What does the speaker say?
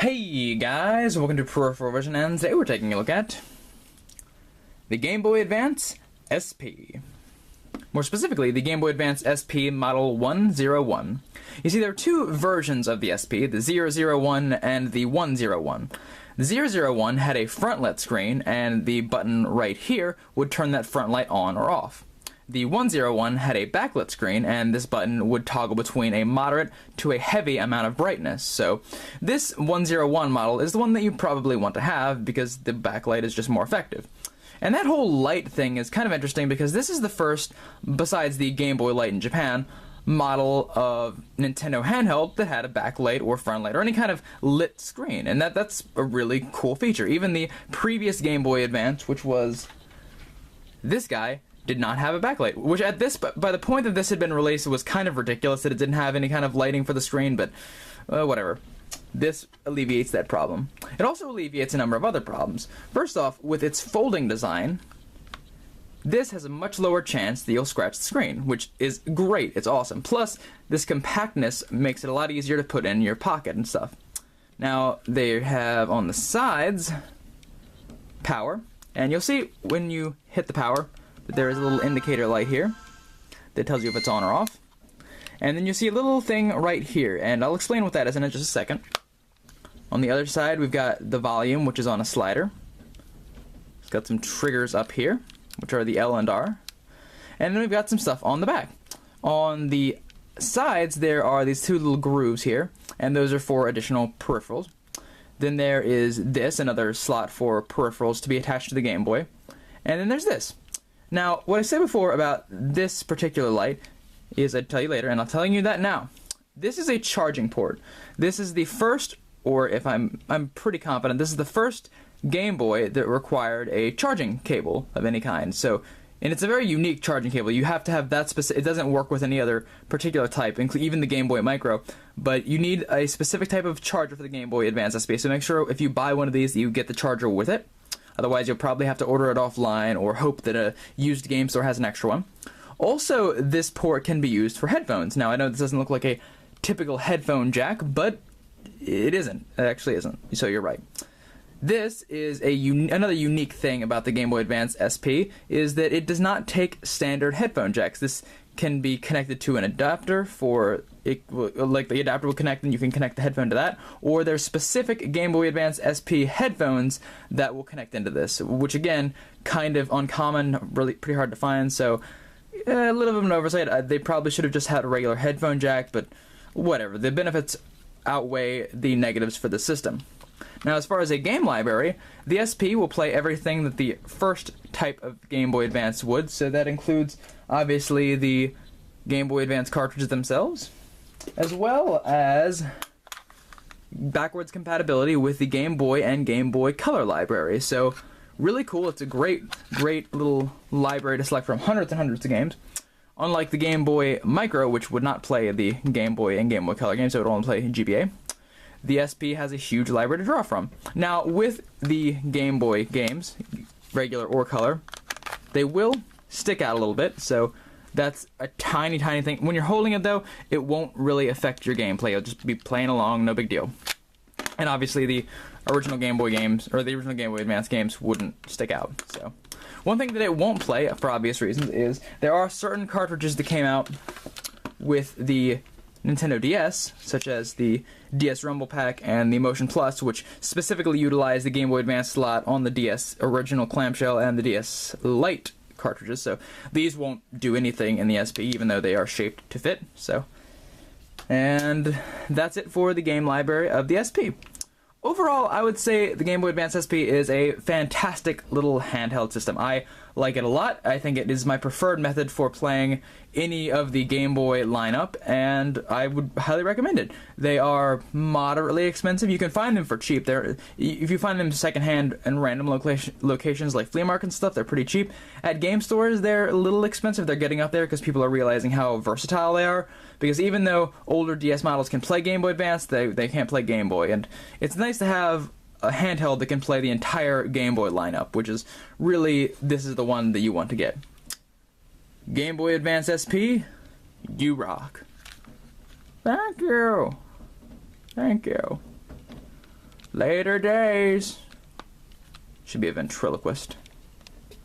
Hey guys, welcome to Peripheral Vision, and today we're taking a look at the Game Boy Advance SP. More specifically, the Game Boy Advance SP Model 101. You see, there are two versions of the SP, the 001 and the 101. The 001 had a front-lit screen, and the button right here would turn that front light on or off. The 101 had a backlit screen, and this button would toggle between a moderate to a heavy amount of brightness. So this 101 model is the one that you probably want to have because the backlight is just more effective. And that whole light thing is kind of interesting because this is the first, besides the Game Boy Light in Japan, model of Nintendo handheld that had a backlight or front light or any kind of lit screen. And that's a really cool feature. Even the previous Game Boy Advance, which was this guy, did not have a backlight, which by the point that this had been released, it was kind of ridiculous that it didn't have any kind of lighting for the screen, but whatever. This alleviates that problem. It also alleviates a number of other problems. First off, with its folding design, this has a much lower chance that you'll scratch the screen, which is great. It's awesome. Plus, this compactness makes it a lot easier to put in your pocket and stuff. Now, they have on the sides power, and you'll see when you hit the power, there is a little indicator light here that tells you if it's on or off. And then you see a little thing right here, and I'll explain what that is in just a second. On the other side, we've got the volume, which is on a slider. It's got some triggers up here, which are the L and R. And then we've got some stuff on the back. On the sides, there are these two little grooves here, and those are for additional peripherals. Then there is this, another slot for peripherals to be attached to the Game Boy. And then there's this. Now, what I said before about this particular light is I'd tell you later, and I'm telling you that now. This is a charging port. This is the first, or if I'm pretty confident, this is the first Game Boy that required a charging cable of any kind. So, and it's a very unique charging cable. You have to have that specific. It doesn't work with any other particular type, even the Game Boy Micro. But you need a specific type of charger for the Game Boy Advance SP. So make sure if you buy one of these, that you get the charger with it. Otherwise, you'll probably have to order it offline or hope that a used game store has an extra one. Also, this port can be used for headphones. Now, I know this doesn't look like a typical headphone jack, but it isn't. It actually isn't. So you're right. This is another unique thing about the Game Boy Advance SP is that it does not take standard headphone jacks. This can be connected to an adapter for it, like the adapter will connect and you can connect the headphone to that, or there's specific Game Boy Advance SP headphones that will connect into this, which again, kind of uncommon, really pretty hard to find, so a little bit of an oversight. They probably should have just had a regular headphone jack, but whatever. The benefits outweigh the negatives for the system. Now, as far as a game library, the SP will play everything that the first type of Game Boy Advance would, so that includes, obviously, the Game Boy Advance cartridges themselves, as well as backwards compatibility with the Game Boy and Game Boy Color library. So, really cool. It's a great little library to select from hundreds and hundreds of games. Unlike the Game Boy Micro, which would not play the Game Boy and Game Boy Color games, so it would only play GBA. The SP has a huge library to draw from. Now, with the Game Boy games, regular or color, they will stick out a little bit, so that's a tiny thing. When you're holding it, though, it won't really affect your gameplay. You'll just be playing along, no big deal. And obviously, the original Game Boy games, or the original Game Boy Advance games, wouldn't stick out. So, one thing that it won't play, for obvious reasons, is there are certain cartridges that came out with the Nintendo DS, such as the DS Rumble Pack and the Motion Plus, which specifically utilize the Game Boy Advance slot on the DS original clamshell and the DS Lite cartridges, so these won't do anything in the SP, even though they are shaped to fit. So, and that's it for the game library of the SP. Overall, I would say the Game Boy Advance SP is a fantastic little handheld system. I like it a lot. I think it is my preferred method for playing any of the Game Boy lineup, and I would highly recommend it. They are moderately expensive. You can find them for cheap. If you find them secondhand in random locations like flea market and stuff, they're pretty cheap. At game stores, they're a little expensive. They're getting up there because people are realizing how versatile they are. Because even though older DS models can play Game Boy Advance, they can't play Game Boy. And it's nice to have a handheld that can play the entire Game Boy lineup, which is really, this is the one that you want to get. Game Boy Advance SP, you rock. Thank you. Thank you. Later days. Should be a ventriloquist.